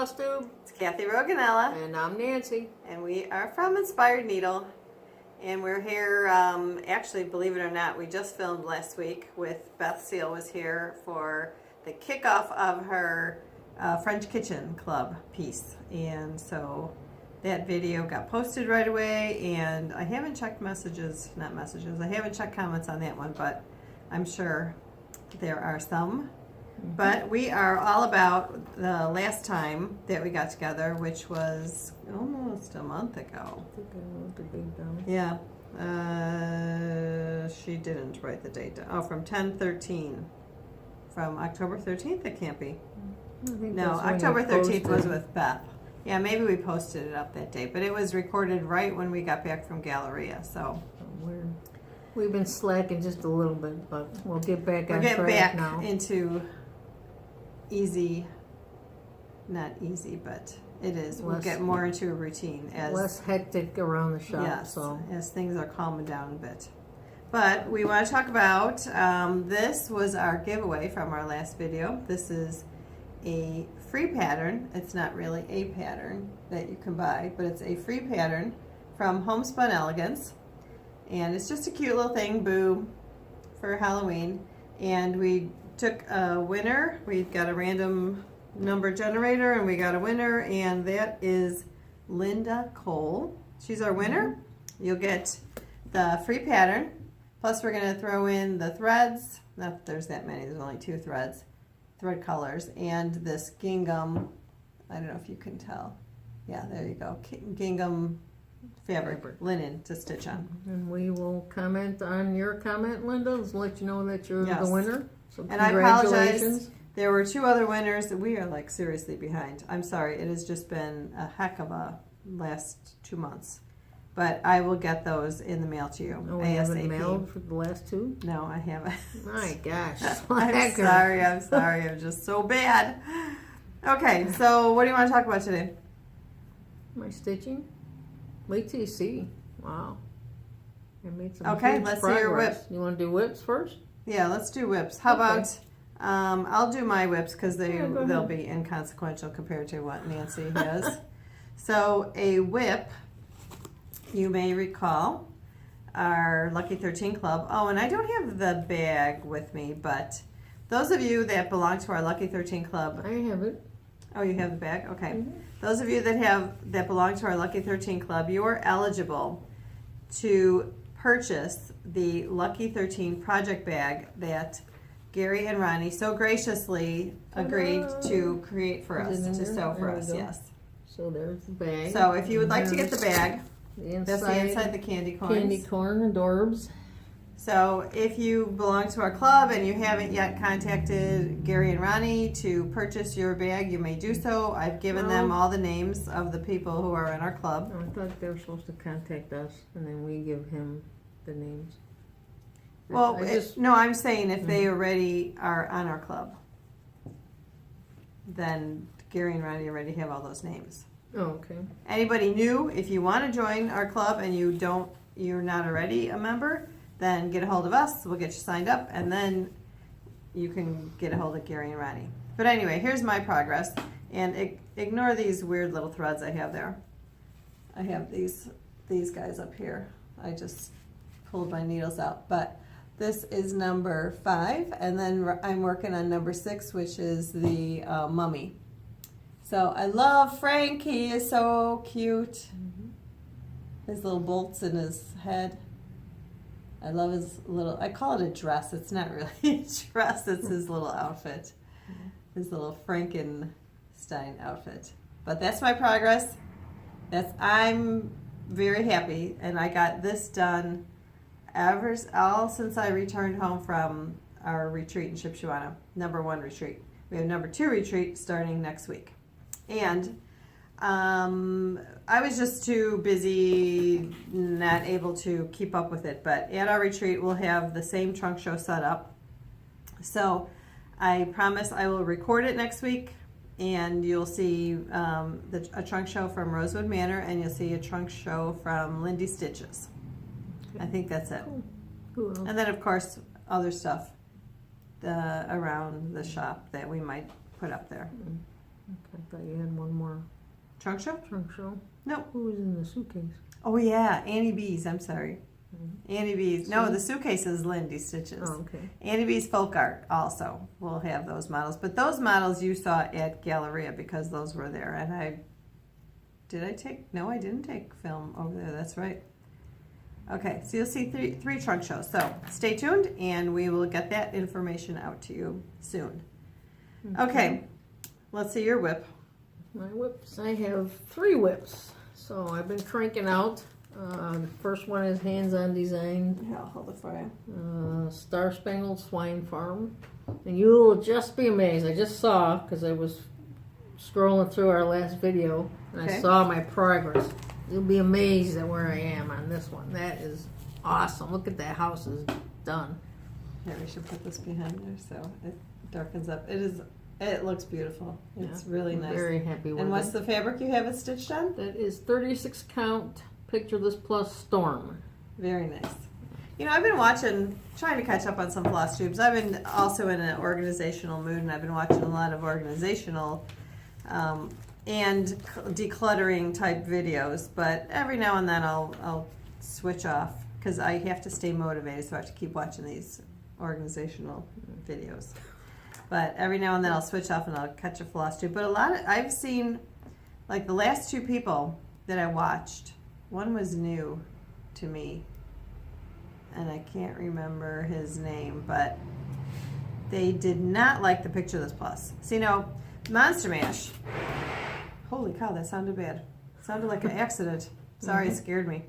Flosstube. It's Kathy Roganella. And I'm Nancy. And we are from Inspired Needle. And we're here, actually, believe it or not, we just filmed last week with Beth Seal was here for the kickoff of her French Kitchen Club piece. And so that video got posted right away, and I haven't checked I haven't checked comments on that one, but I'm sure there are some. But we are all about the last time that we got together, which was almost a month ago. I think I wrote the date down. Yeah. She didn't write the date down. Oh, from 10/13. From October 13th? It can't be. No, October 13th was with Beth. Yeah, maybe we posted it up that day, but it was recorded right when we got back from Galleria, so. We've been slacking just a little bit, but we'll get back on We'll track get back now. into easy, not easy, but it is. We'll get more into a routine as less hectic around the shop. yes, so as things are calming down a bit. But we want to talk about this was our giveaway from our last video. This is a free pattern. It's not really a pattern that you can buy, but it's a free pattern from Homespun Elegance. And it's just a cute little thing, boo, for Halloween. And we took a winner. We've got a random number generator, and we got a winner, and that is Linda Cole. She's our winner. You'll get the free pattern. Plus, we're going to throw in the threads. Not that there's that many. There's only 2 thread colors, and this gingham. I don't know if you can tell. Yeah, there you go. Gingham fabric, linen to stitch on. And we will comment on your comment, Linda, to let you know that you're the winner. So and I apologize. There were 2 other winners. We are like seriously behind. I'm sorry. It has just been a heck of a last 2 months. But I will get those in the mail to you. Oh, we haven't mailed for the last 2? No, I haven't. My gosh. I'm sorry. I'm just so bad. Okay, so what do you want to talk about today? My stitching? Wait till you see. Wow. I made some okay, huge let's progress. see your whip. You want to do whips first? Yeah, let's do whips. How about, I'll do my whips because they'll be inconsequential compared to what Nancy has. So a whip, you may recall, our Lucky 13 Club. Oh, and I don't have the bag with me, but those of you that belong to our Lucky 13 Club. I have it. Oh, you have the bag? Okay. Those of you that belong to our Lucky 13 Club, you are eligible to purchase the Lucky 13 project bag that Gary and Ronnie so graciously agreed to create for us, to sew for us, yes. So there's the bag. So if you would like to get the bag, that's the inside the candy corns. Candy corn adorbs. So if you belong to our club and you haven't yet contacted Gary and Ronnie to purchase your bag, you may do so. I've given them all the names of the people who are in our club. I thought they were supposed to contact us and then we give him the names. Well, no, I'm saying if they already are on our club, then Gary and Ronnie already have all those names. Oh, okay. Anybody new, if you want to join our club and you're not already a member, then get a hold of us. We'll get you signed up, and then you can get a hold of Gary and Ronnie. But anyway, here's my progress. And ignore these weird little threads I have there. I have these guys up here. I just pulled my needles out. But this is number 5, and then I'm working on number 6, which is the mummy. So I love Frank. He is so cute. His little bolts in his head. I love his little, I call it a dress. It's not really a dress. It's his little outfit. His little Frankenstein outfit. But that's my progress. I'm very happy. And I got this done all since I returned home from our retreat in Shipshewana. Number 1 retreat. We have number 2 retreat starting next week. And I was just too busy, not able to keep up with it. But at our retreat, we'll have the same trunk show set up. So I promise I will record it next week, and you'll see a trunk show from Rosewood Manor, and you'll see a trunk show from Lindy Stitches. I think that's it. Cool. And then, of course, other stuff around the shop that we might put up there. I thought you had one more Trunk show? trunk show. No. Who was in the suitcase? Oh yeah, Annie B's. I'm sorry. Annie B's. No, See? the suitcase is Lindy Stitches. Oh, okay. Annie B's Folk Art also will have those models. But those models you saw at Galleria because those were there. And I didn't take film over there. That's right. Okay, so you'll see three trunk shows. So stay tuned and we will get that information out to you soon. Okay, let's see your whip. My whips. I have 3 whips. So I've been cranking out. The first one is Hands-On Design, Here, I'll hold it for you. Star Spangled Swine Farm. And you will just be amazed. I just saw, because I was scrolling through our last video, and I Okay. saw my progress. You'll be amazed at where I am on this one. That is awesome. Look at that house is done. Here, we should put this behind there so it darkens up. It looks beautiful. It's really I'm nice. very happy with And what's it. the fabric you have it stitched on? That is 36 count Picture This Plus Storm. Very nice. You know, I've been trying to catch up on some floss tubes. I've been also in an organizational mood, and I've been watching a lot of organizational and decluttering type videos. But every now and then I'll switch off because I have to stay motivated, so I have to keep watching these organizational videos. But every now and then I'll switch off and I'll catch a floss tube. But I've seen, like the last 2 people that I watched, one was new to me, and I can't remember his name, but they did not like the Picture This Plus. So, you know, Monster Mash, holy cow, that sounded bad. Sounded like an accident. Sorry, it scared me.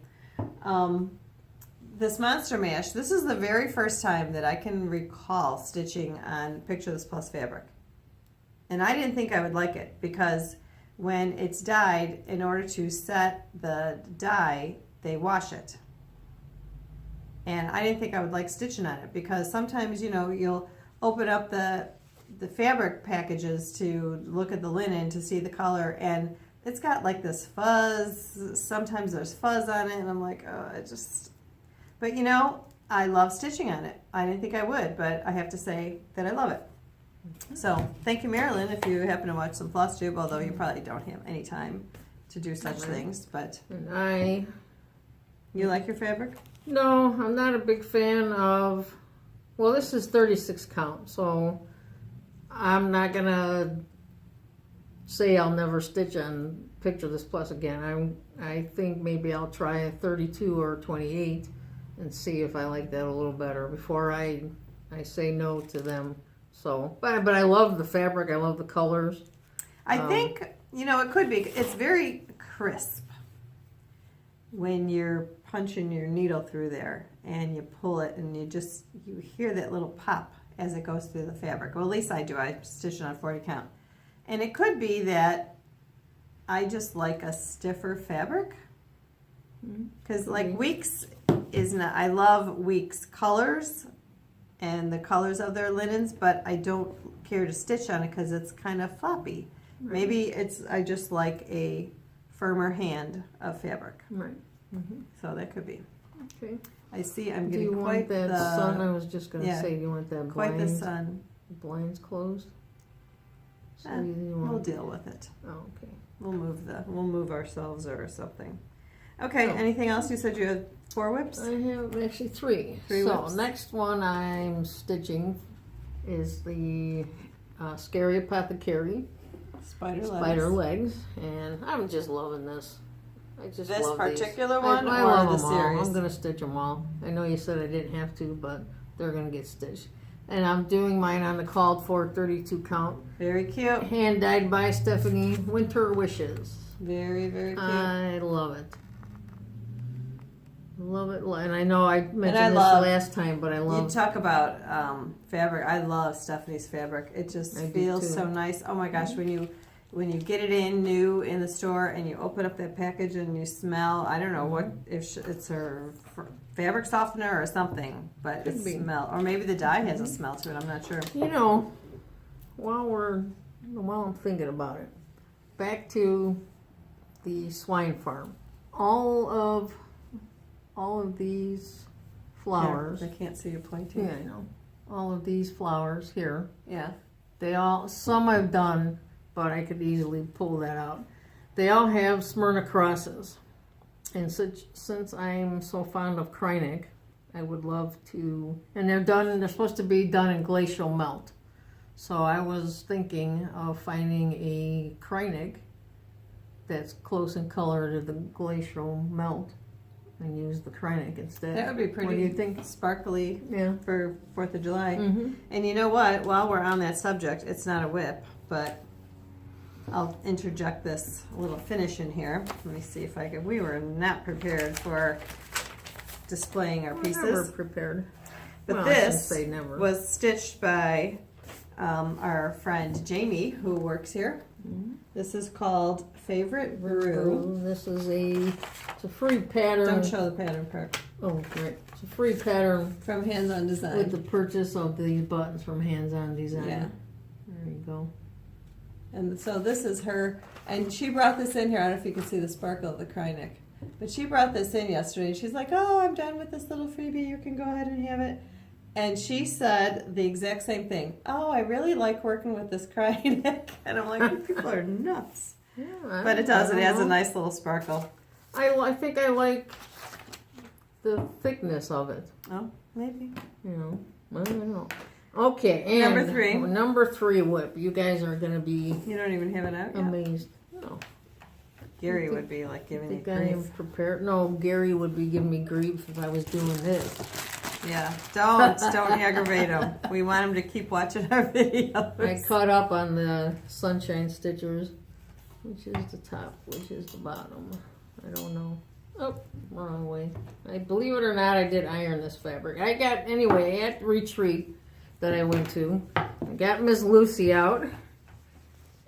This Monster Mash, this is the very first time that I can recall stitching on Picture This Plus fabric. And I didn't think I would like it because when it's dyed, in order to set the dye, they wash it. And I didn't think I would like stitching on it because sometimes, you know, you'll open up the fabric packages to look at the linen to see the color, and it's got like this fuzz. Sometimes there's fuzz on it, and I'm like, oh, it just... But you know, I love stitching on it. I didn't think I would, but I have to say that I love it. So thank you, Marilyn, if you happen to watch some Flosstube, although you probably don't have any time to do such things. But And you like your fabric? no, I'm not a big fan of, well, this is 36 count, so I'm not gonna say I'll never stitch on Picture This Plus again. I think maybe I'll try a 32 or 28 and see if I like that a little better before I say no to them. So, but I love the fabric. I love the colors. I think, you know, it could be. It's very crisp when you're punching your needle through there and you pull it and you hear that little pop as it goes through the fabric. Well, at least I do. I stitch it on 40 count. And it could be that I just like a stiffer fabric. Because like Weeks is not, I love Weeks colors and the colors of their linens, but I don't care to stitch on it because it's kind of floppy. Right. Maybe I just like a firmer hand of fabric. Right. So that could be. Okay. I see I'm Do getting you quite want that the sun? I was just going to say, do you want that quite blinds, the sun. blinds closed? So We'll deal with it. Oh, okay. We'll move ourselves or something. Okay, anything else? You said you had 4 whips? I have actually 3. Three so whips. next one I'm stitching is the Scary Apothecary Spider Legs, and I'm just loving this. I just This love particular these. one I or love the them series? all. I'm gonna stitch them all. I know you said I didn't have to, but they're gonna get stitched. And I'm doing mine on the called for 32 count. Very cute. Hand dyed by Stephanie. Winter Wishes. Very, very cute. I love it. Love it. And I know I mentioned I this love- last time, but I You love talk about fabric. I love Stephanie's fabric. It just I do feels too. so nice. Oh my gosh, when you get it in new in the store and you open up that package and you smell, I don't know what if it's her fabric softener or something, but Could it be. smells. Or maybe the dye has a smell to it. I'm not sure. You know, while I'm thinking about it, back to the swine farm. All of these flowers. Here, I can't see you pointing. Yeah, I know. All of these flowers here. Yeah. Some I've done but I could easily pull that out. They all have Smyrna crosses. And since I'm so fond of Kreinik, I would love to, and they're supposed to be done in glacial melt. So I was thinking of finding a Kreinik that's close in color to the glacial melt and use the Kreinik instead. That would be pretty What do you think? sparkly Yeah. for 4th of July. Mm-hmm. And you know what? While we're on that subject, it's not a whip, but I'll interject this little finish in here. Let me see if I can. We were not prepared for displaying our pieces. Never prepared. But Well, I shouldn't this say never. was stitched by our friend Jamie, who works here. Mm-hmm. This is called Favorite Brew. This is it's a free pattern. Don't show the pattern part. Oh, right. It's a free pattern From Hands On Design. with the purchase of these buttons from Hands On Design. Yeah. There you go. And so this is her, and she brought this in here. I don't know if you can see the sparkle of the Kreinik. But she brought this in yesterday, and she's like, oh, I'm done with this little freebie. You can go ahead and have it. And she said the exact same thing. Oh, I really like working with this Kreinik. And I'm like, you people are nuts. Yeah, But it does. It has a know. nice little sparkle. I think I like the thickness of it. Oh, maybe. You know, I don't know. Okay, and Number 3 whip. You guys are going to be You don't even have it out yet? amazed. No, Gary would be like I giving you think I am grief. prepared. No, Gary would be giving me grief if I was doing this. Yeah, don't aggravate him. We want him to keep watching our videos. I caught up on the sunshine stitchers. Which is the top? Which is the bottom? I don't know. Oh, wrong way. I believe it or not, I did iron this fabric. Anyway, at retreat that I went to, I got Miss Lucy out,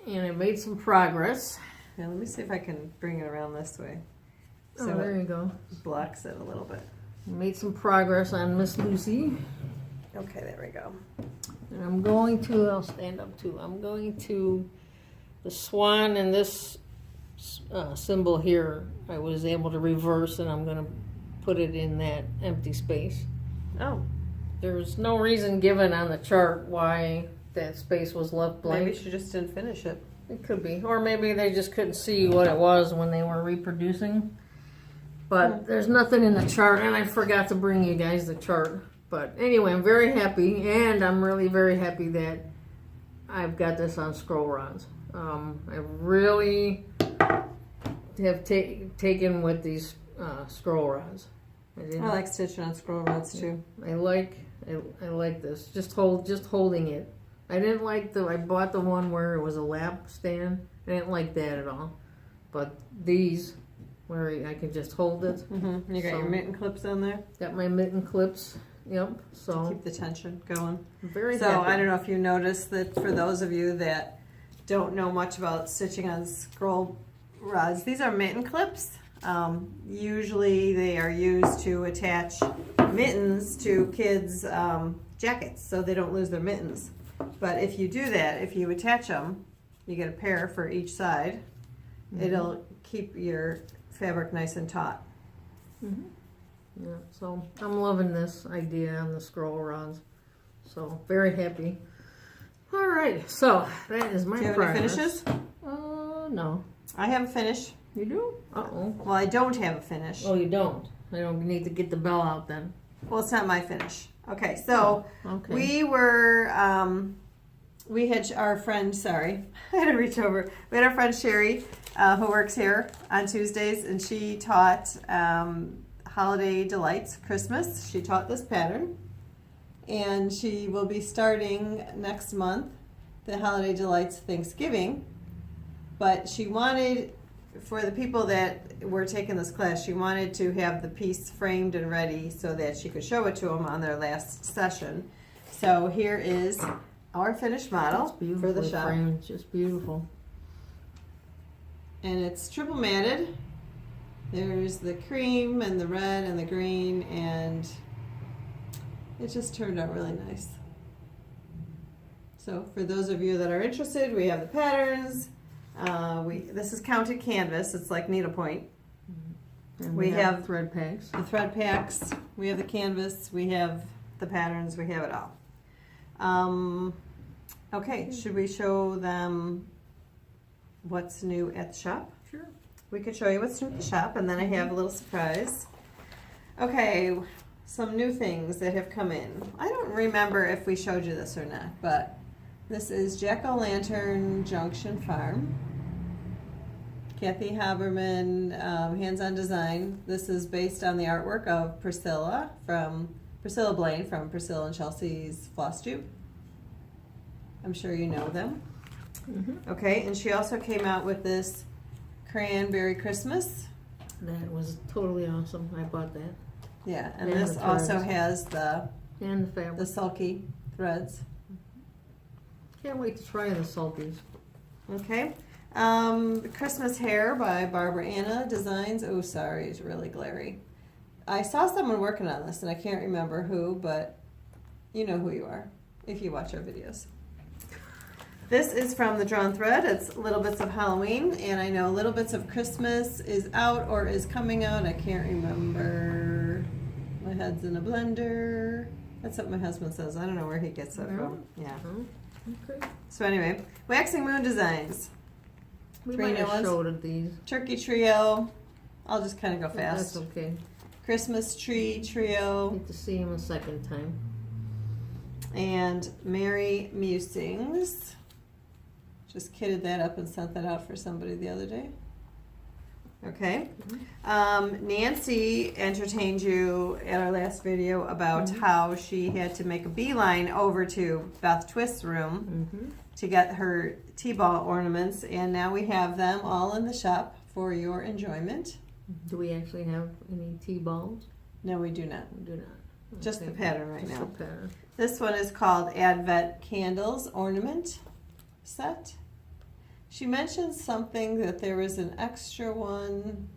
and I made some progress. Yeah, let me see if I can bring it around this way. Oh, So there you go. it blocks it a little bit. Made some progress on Miss Lucy. Okay, there we go. And I'm going to, I'll stand up too. I'm going to, the swan and this symbol here, I was able to reverse, and I'm going to put it in that empty space. Oh, There's no reason given on the chart why that space was left blank. maybe she just didn't finish it. It could be. Or maybe they just couldn't see what it was when they were reproducing. But there's nothing in the chart, and I forgot to bring you guys the chart. But anyway, I'm very happy, and I'm really very happy that I've got this on scroll rods. I really have taken with these scroll rods. I like stitching on scroll rods too. I like this. Just holding it. I didn't like I bought the one where it was a lap stand. I didn't like that at all. But these, where I can just hold it. Mm-hmm. You got your mitten clips on there? Got my mitten clips. Yep. So Keep the tension going. I'm very So happy. I don't know if you noticed that for those of you that don't know much about stitching on scroll rods, these are mitten clips. Usually they are used to attach mittens to kids' jackets so they don't lose their mittens. But if you do that, if you attach them, you get a pair for each side. Mm-hmm. It'll keep your fabric nice and taut. Mm-hmm. Yeah, so I'm loving this idea on the scroll rods. So very happy. All right, so that is my Do you have progress. any finishes? No. I have a finish. You do? Uh-oh. Well, I don't have a finish. Oh, you don't? I don't need to get the bell out then. Well, it's not my finish. Okay, so Okay. we had our friend, sorry, I had to reach over. We had our friend Sherry, who works here on Tuesdays, and she taught Holiday Delights Christmas. She taught this pattern, and she will be starting next month the Holiday Delights Thanksgiving. But she wanted, for the people that were taking this class, she wanted to have the piece framed and ready so that she could show it to them on their last session. So here is our finished model for the shop. Framed, just beautiful. And it's triple matted. There's the cream and the red and the green, and it just turned out really nice. So for those of you that are interested, we have the patterns. This is counted canvas. It's like needlepoint. And We have thread packs. the thread packs, we have the canvas, we have the patterns, we have it all. Okay, should we show them what's new at the shop. Sure. We could show you what's new at the shop, and then I have a little surprise. Okay, some new things that have come in. I don't remember if we showed you this or not, but this is Jack-O-Lantern Junction Farm. Kathy Haberman, hands-on design. This is based on the artwork of Priscilla Blaine from Priscilla and Chelsea's Flosstube. I'm sure you know them. Mm-hmm. Okay, and she also came out with this Cranberry Christmas. That was totally awesome. I bought that. Yeah, and And this the also threads. has the And the fabric. sulky threads. Can't wait to try the salties. Okay. Christmas Hair by Barbara Anna Designs. Oh, sorry, it's really glary. I saw someone working on this, and I can't remember who, but you know who you are if you watch our videos. This is from the Drawn Thread. It's Little Bits of Halloween, and I know Little Bits of Christmas is out or is coming out. I can't remember. My head's in a blender. That's what my husband says. I don't know where he gets it from. Yeah. Oh, okay. So anyway, Waxing Moon Designs. We 3 might new have ones. showed these. Turkey Trio. I'll just kind of go That's fast. okay. Christmas Tree Trio. Need to see him a second time. And Merry Musings. Just kitted that up and sent that out for somebody the other day. Okay. Nancy entertained you at our last video about how she had to make a beeline over to Beth Twist's room Mm-hmm. to get her T-ball ornaments, and now we have them all in the shop for your enjoyment. Do we actually have any T-balls? No, we do not. We do not. Just the Okay. pattern right Just now. the pattern. This one is called Advent Candles Ornament Set. She mentioned something that there was an extra one.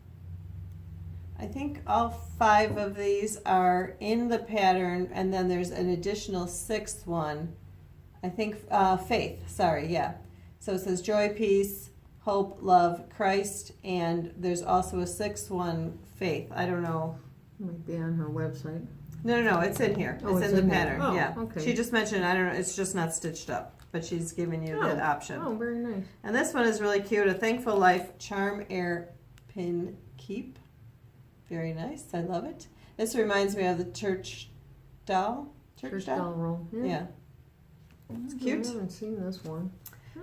I think all 5 of these are in the pattern, and then there's an additional 6th one. I think Faith, sorry, yeah. So it says Joy, Peace, Hope, Love, Christ, and there's also a 6th one, Faith. I don't know. Might be on her website. No, it's in here. Oh, it's it's in the in there. pattern. Oh, Yeah. okay. She just mentioned, I don't know, it's just not stitched up, but she's giving you the option. Oh, very nice. And this one is really cute. A Thankful Life Charm Air Pin Keep. Very nice. I love it. This reminds me of the church doll. Church doll roll. Yeah. It's cute. I haven't seen this one.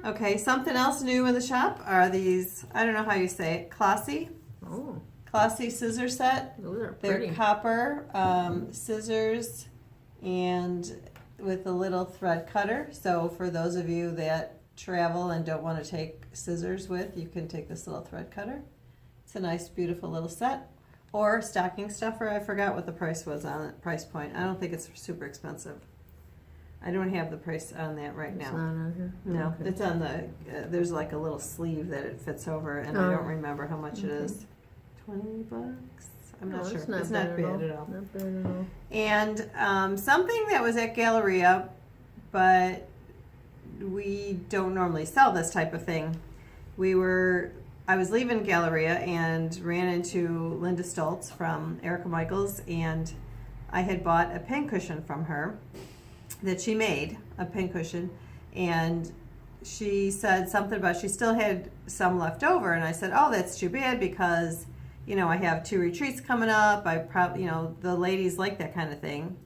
Okay, something else new in the shop are these, I don't know how you say it, Classy. Oh, Classy scissor set. those are They're pretty. copper scissors and with a little thread cutter. So for those of you that travel and don't want to take scissors with, you can take this little thread cutter. It's a nice, beautiful little set. Or stocking stuffer. I forgot what the price was on it, price point. I don't think it's super expensive. I don't have the price on that right It's now. not on here? No, Okay. it's on the, there's like a little sleeve that it fits over, and I Oh. don't remember how much it Okay. is. $20? I'm not No, sure. It's not It's bad, not bad at all. Not bad at all. And something that was at Galleria, but we don't normally sell this type of thing. I was leaving Galleria and ran into Linda Stoltz from Erica Michaels, and I had bought a pincushion from her that she made, a pincushion, and she said something about she still had some left over, and I said, oh, that's too bad because, I have 2 retreats coming up. I probably, the ladies like that kind of thing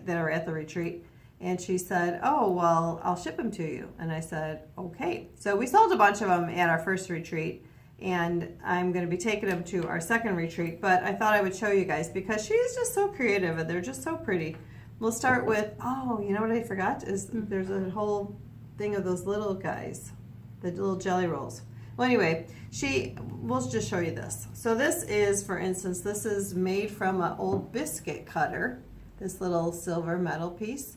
that are at the retreat. And she said, oh, well, I'll ship them to you. And I said, okay. So we sold a bunch of them at our first retreat, and I'm going to be taking them to our second retreat. But I thought I would show you guys because she's just so creative and they're just so pretty. We'll start with, you know what I forgot? There's a whole thing of those little guys, the little jelly rolls. Well, anyway, we'll just show you this. So this is, for instance, this is made from an old biscuit cutter, this little silver metal piece.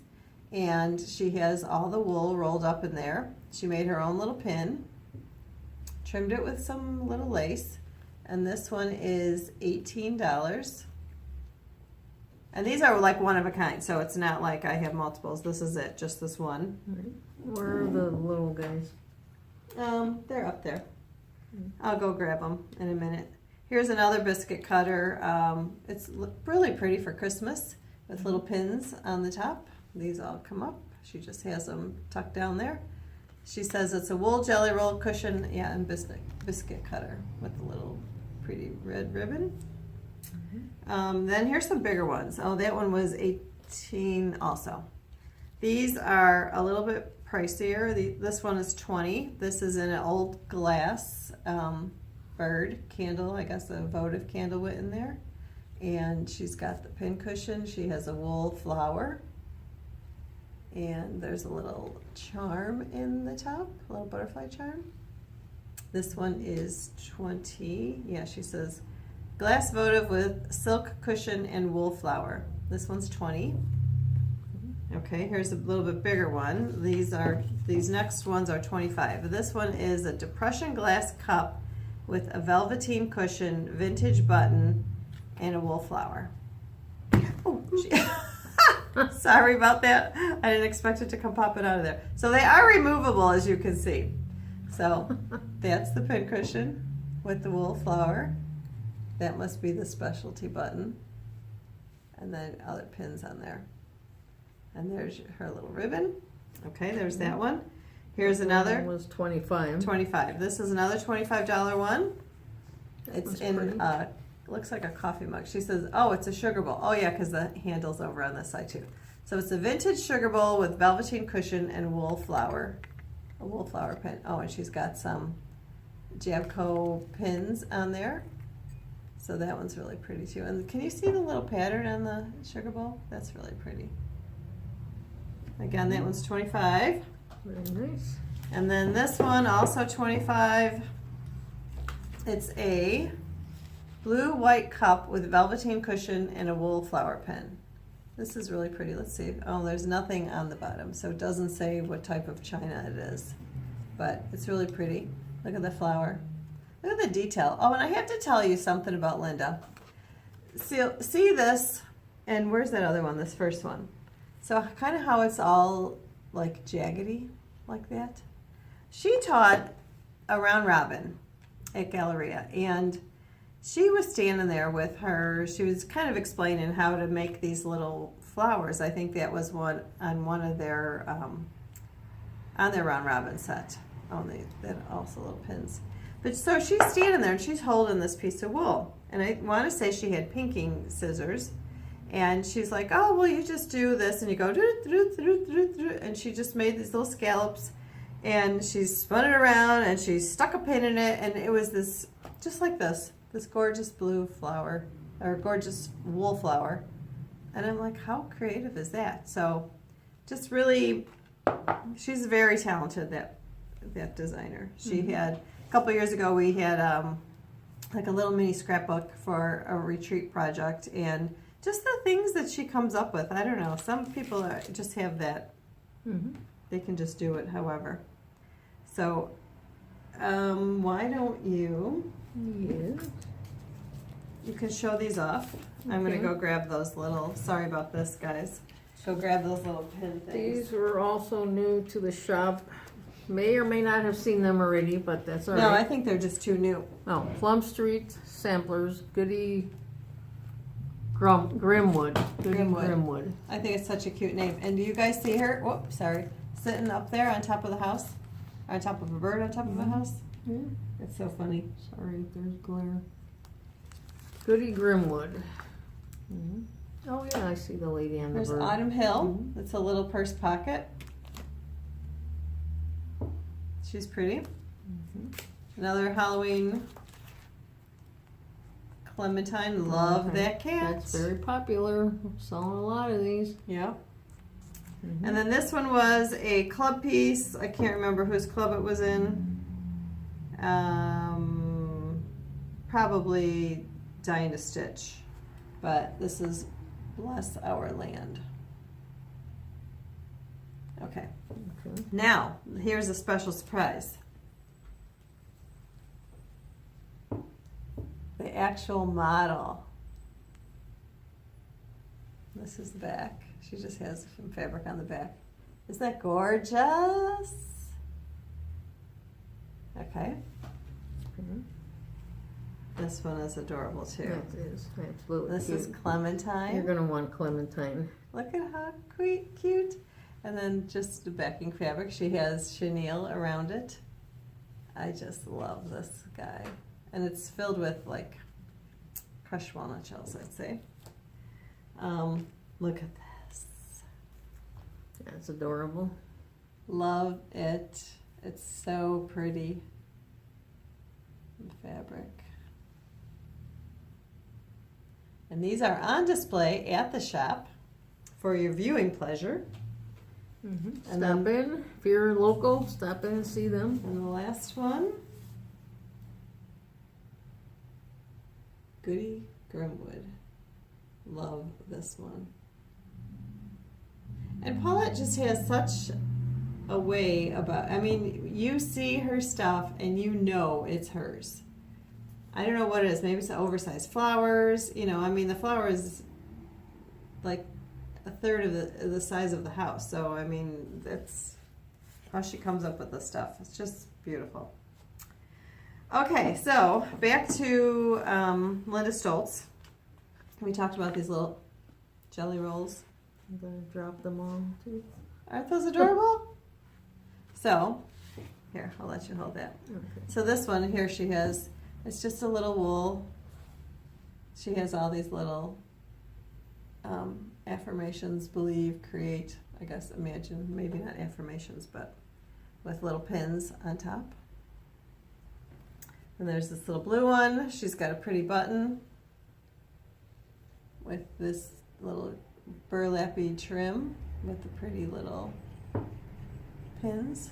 And she has all the wool rolled up in there. She made her own little pin, trimmed it with some little lace. And this one is $18. And these are like one of a kind, so it's not like I have multiples. This is it, just this one. Where are the little guys? They're up there. I'll go grab them in a minute. Here's another biscuit cutter. It's really pretty for Christmas with little pins on the top. These all come up. She just has them tucked down there. She says it's a wool jelly roll cushion, yeah, and biscuit cutter with a little pretty red ribbon. Then here's some bigger ones. Oh, that one was 18 also. These are a little bit pricier. This one is 20. This is in an old glass bird candle, I guess a votive candle went in there. And she's got the pin cushion. She has a wool flower. And there's a little charm in the top, a little butterfly charm. This one is 20. Yeah, she says glass votive with silk cushion and wool flower. This one's 20. Okay, here's a little bit bigger one. These next ones are 25. This one is a depression glass cup with a velveteen cushion, vintage button, and a wool flower. Oh, sorry about that. I didn't expect it to come popping out of there. So they are removable, as you can see. So that's the pin cushion with the wool flower. That must be the specialty button. And then other pins on there. And there's her little ribbon. Okay, there's that one. Here's another. That was 25. 25. This is another $25 one. It's That's in, pretty. looks like a coffee mug. She says, oh, it's a sugar bowl. Oh yeah, because the handle's over on this side too. So it's a vintage sugar bowl with velveteen cushion and wool flower. A wool flower pin. Oh, and she's got some Jabco pins on there. So that one's really pretty too. And can you see the little pattern on the sugar bowl? That's really pretty. Again, that one's 25. Very nice. And then this one, also 25. It's a blue-white cup with velveteen cushion and a wool flower pin. This is really pretty. Let's see. Oh, there's nothing on the bottom, so it doesn't say what type of china it is. But it's really pretty. Look at the flower. Look at the detail. Oh, and I have to tell you something about Linda. See this, and where's that other one, this first one? So kind of how it's all like jaggedy, like that. She taught a round robin at Galleria, and she was standing there with her. She was kind of explaining how to make these little flowers. I think that was one on one of their on their round robin set. Oh, that also little pins. But so she's standing there and she's holding this piece of wool, and I want to say she had pinking scissors. And she's like, oh, well, you just do this, and you go, and she just made these little scallops, and she spun it around, and she stuck a pin in it, and it was this, just like this gorgeous blue flower, or gorgeous wool flower. And I'm like, how creative is that? So just really, she's very talented, that designer. She had, a couple years ago, we had like a little mini scrapbook for a retreat project, and just the things that she comes up with. I don't know. Some people just have that. They can just do it however. So, why don't you? Yes. You can show these off. I'm going to go grab those little, sorry about this, guys. Go grab those little pin things. These were also new to the shop. May or may not have seen them already, but that's all right. No, I think they're just too new. Oh, Plum Street Samplers, Goody Grimwood. Grimwood. I think it's such a cute name. And do you guys see her? Whoops, sorry. Sitting up there on top of the house? On top of a bird on top of a house? Yeah. It's so funny. Sorry if there's glare. Goody Grimwood. Oh yeah, I see the lady on the There's bird. Autumn Hill. It's a little purse pocket. She's pretty. Another Halloween Clementine. Love that cat. That's very popular. Selling a lot of these. Yeah. And then this one was a club piece. I can't remember whose club it was in. Probably Dying to Stitch. But this is Bless Our Land. Okay. Now, here's a special surprise. The actual model. This is the back. She just has some fabric on the back. Isn't that gorgeous? Okay. This one is adorable too. That is absolutely This cute. is Clementine. You're going to want Clementine. Look at how cute. And then just the backing fabric, she has chenille around it. I just love this guy. And it's filled with like crushed walnut shells, I'd say. Look at this. That's adorable. Love it. It's so pretty. The fabric. And these are on display at the shop for your viewing pleasure. Mm-hmm. And Stop in. If you're local, stop in and see them. And the last one, Goody Grimwood. Love this one. And Paulette just has such a way about, I mean, you see her stuff and you know it's hers. I don't know what it is. Maybe it's the oversized flowers. You know, I mean, the flowers like a third of the size of the house. So, I mean, that's how she comes up with this stuff. It's just beautiful. Okay, so back to Linda Stoltz. We talked about these little jelly rolls. I'm gonna drop them all too. Aren't those adorable? So, here, I'll let you hold that. Okay. So this one here she has, it's just a little wool. She has all these little affirmations, believe, create, I guess, imagine, maybe not affirmations, but with little pins on top. And there's this little blue one. She's got a pretty button with this little burlappy trim with the pretty little pins.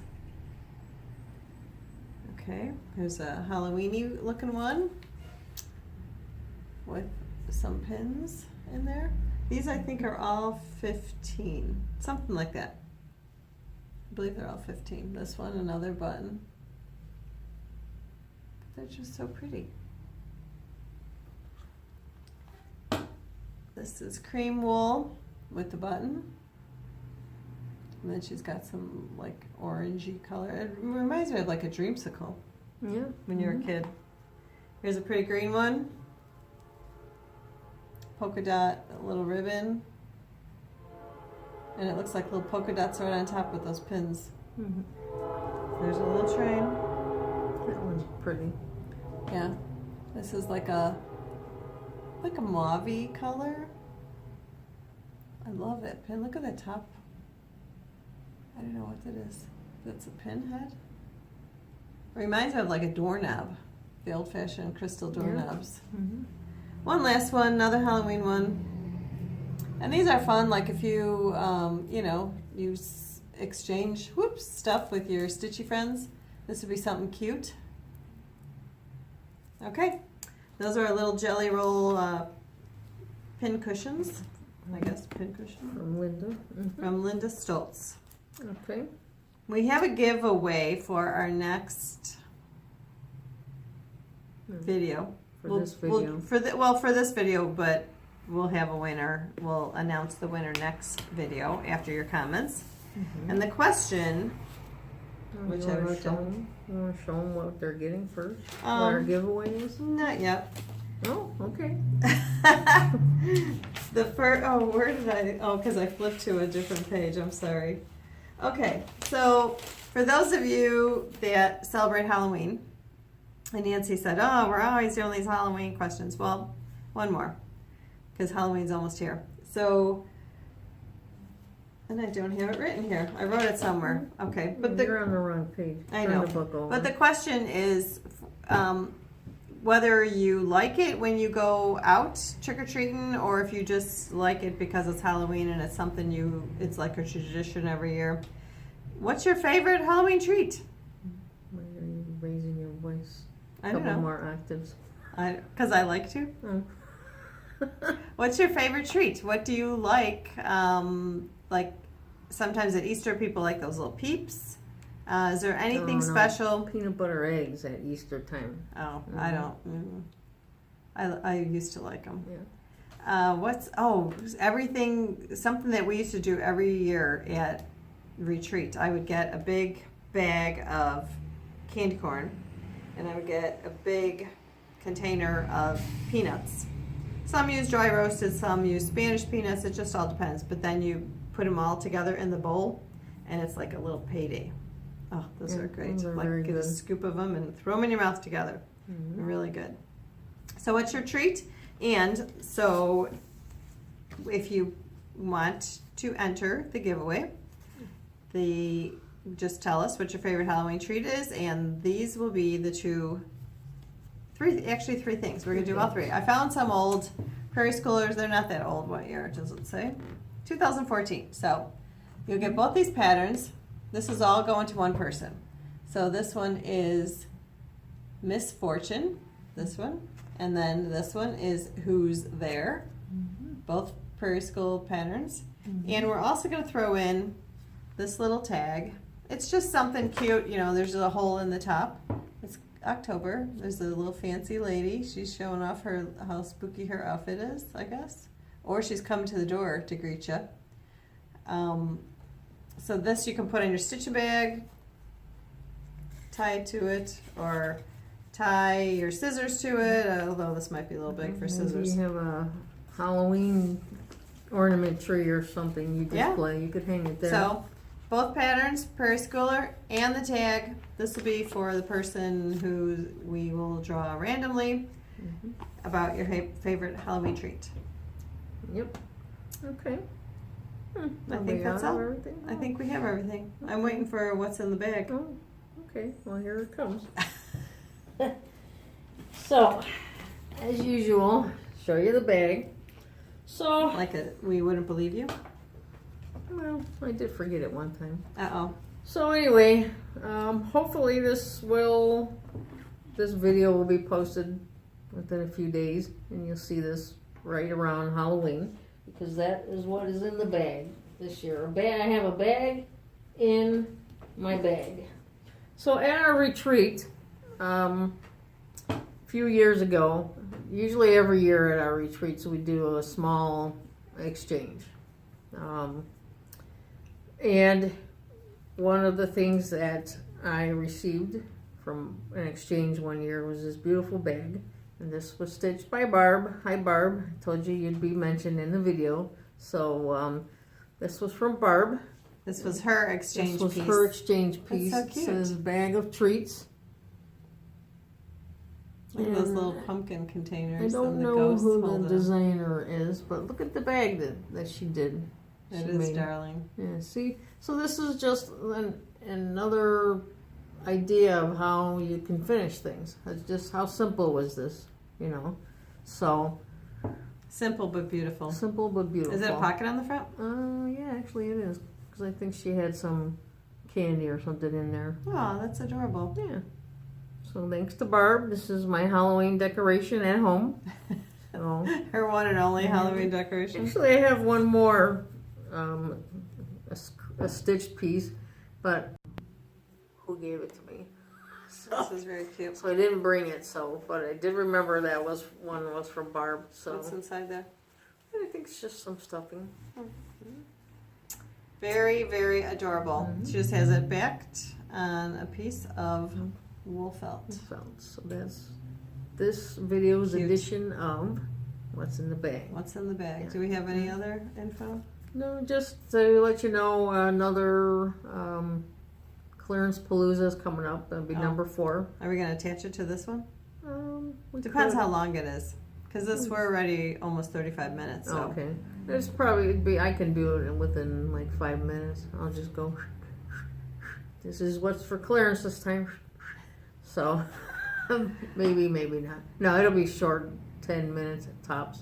Okay, there's a Halloween-y looking one with some pins in there. These I think are all 15, something like that. I believe they're all 15. This one, another button. They're just so pretty. This is cream wool with the button. And then she's got some like orangey color. It reminds me of like a dreamsicle. Yeah. When you were a kid. Here's a pretty green one. Polka dot, a little ribbon. And it looks like little polka dots right on top with those pins. Mm-hmm. There's a little train. That one's pretty. Yeah. This is like a mauve-y color. I love it. Pin, look at the top. I don't know what that is. That's a pin head. Reminds me of like a doorknob. The old-fashioned crystal doorknobs. Yeah. Mm-hmm. One last one, another Halloween one. And these are fun, like if you, you know, you exchange stuff with your stitchy friends. This would be something cute. Okay, those are our little jelly roll pin cushions. I guess pin cushion. From Linda. Mm-hmm. From Linda Stoltz. Okay. We have a giveaway for our next video. For this video. For this video, but we'll have a winner. We'll announce the winner next video after your comments. Mm-hmm. And the question, which I wrote down. You want to show them what they're getting first? What Um, our giveaway is? Not yet. Oh, okay. The first, oh, where did I, oh, because I flipped to a different page, I'm sorry. Okay, so for those of you that celebrate Halloween, and Nancy said, oh, we're always doing these Halloween questions. Well, one more, because Halloween's almost here. So, and I don't have it written here. I wrote it somewhere. Okay, but You're on the wrong page. I Turn know. the book over. But the question is whether you like it when you go out trick-or-treating or if you just like it because it's Halloween and it's something it's like a tradition every year. What's your favorite Halloween treat? Why are you raising your voice? I don't Couple know. more octaves. Because I like to. Oh. What's your favorite treat? What do you like? Like sometimes at Easter people like those little peeps. Is there anything No. special? Peanut butter eggs at Easter time. Oh, I don't. I used to like them. Yeah. Something that we used to do every year at retreat. I would get a big bag of candy corn and I would get a big container of peanuts. Some use dry roasted, some use Spanish peanuts, it just all depends. But then you put them all together in the bowl, and it's like a little payday. Oh, those are great. Those are Like very get a good. scoop of them and throw them in your mouth together. Mhm. Really good. So what's your treat? And so if you want to enter the giveaway, just tell us what your favorite Halloween treat is, and these will be the three things. We're gonna do all three. I found some old Prairie Schoolers. They're not that old. What year does it say? 2014. So you'll get both these patterns. This is all going to one person. So this one is Misfortune, this one, and then this one is Who's There. Both Prairie School patterns. And we're also going to throw in this little tag. It's just something cute, you know, there's a hole in the top. It's October. There's a little fancy lady. She's showing off how spooky her outfit is, I guess. Or she's come to the door to greet you. So this you can put in your stitch bag, tie it to it, or tie your scissors to it, although this might be a little big for scissors. Maybe you have a Halloween ornament tree or something you display. You could hang it there. So both patterns, Prairie Schooler and the tag. This will be for the person who we will draw randomly about your favorite Halloween treat. Yep. Okay. I think that's all. I think we have everything. I'm waiting for what's in the bag. Oh, okay. Well, here it comes. So, as usual, show you the bag. So, We wouldn't believe you. well, I did forget it one time. Uh-oh. So anyway, hopefully this video will be posted within a few days, and you'll see this right around Halloween, because that is what is in the bag this year. I have a bag in my bag. So at our retreat, a few years ago, usually every year at our retreats we do a small exchange. And one of the things that I received from an exchange one year was this beautiful bag. And this was stitched by Barb. Hi Barb, I told you you'd be mentioned in the video. So this was from Barb. This was her exchange piece. This was her exchange piece. That's so cute. It says bag of treats. Look at those little pumpkin containers. I don't and the know ghosts who hold the them. designer is, but look at the bag that she did. It She is made. darling. Yeah, see? So this is just another idea of how you can finish things. It's just how simple was this, you know? So, Simple but beautiful. simple but beautiful. Is it a pocket on the front? Yeah, actually it is. Because I think she had some candy or something in there. Oh, that's adorable. Yeah. So thanks to Barb, this is my Halloween decoration at home. So, Her one and only Halloween decoration. actually, I have one more, a stitched piece, but who gave it to me? This is very cute. So I didn't bring it, but I did remember that one was from Barb. So What's inside there? I think it's just some stuffing. Very, very adorable. She just has it backed on a piece of wool felt. So that's this video's Cute. edition of What's in the Bag. What's in the bag? Yeah. Do we have any other info? No, just to let you know, another clearance palooza is coming up. That'll be number 4. Are we going to attach it to this one? We Depends could. how long it is. Because we're already almost 35 minutes. So. Okay. It's probably I can do it within like 5 minutes. I'll just go. This is what's for clearance this time. So maybe not. No, it'll be short, 10 minutes at tops.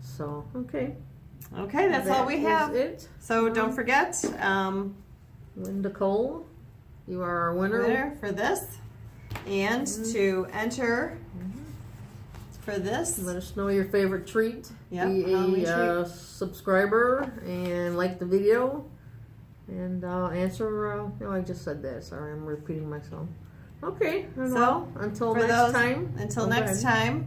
So okay. Okay, that's all we have. It. So don't forget, Linda Cole, you are our winner. for this. And to enter for this. Let us know your favorite treat. Yep, Be Halloween a subscriber and like the video. And answer. I just said that. Sorry, I'm repeating myself. Okay. So, until for next those- time. Until Go next ahead.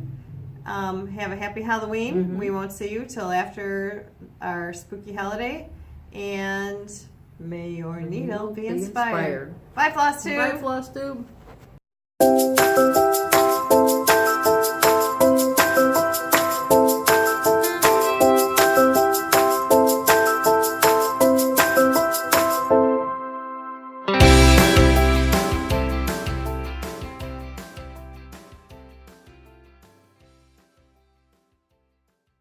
time, have a happy Halloween. We won't see you till after our spooky holiday. And may your needle be inspired. Bye, Flosstube. Bye, Flosstube.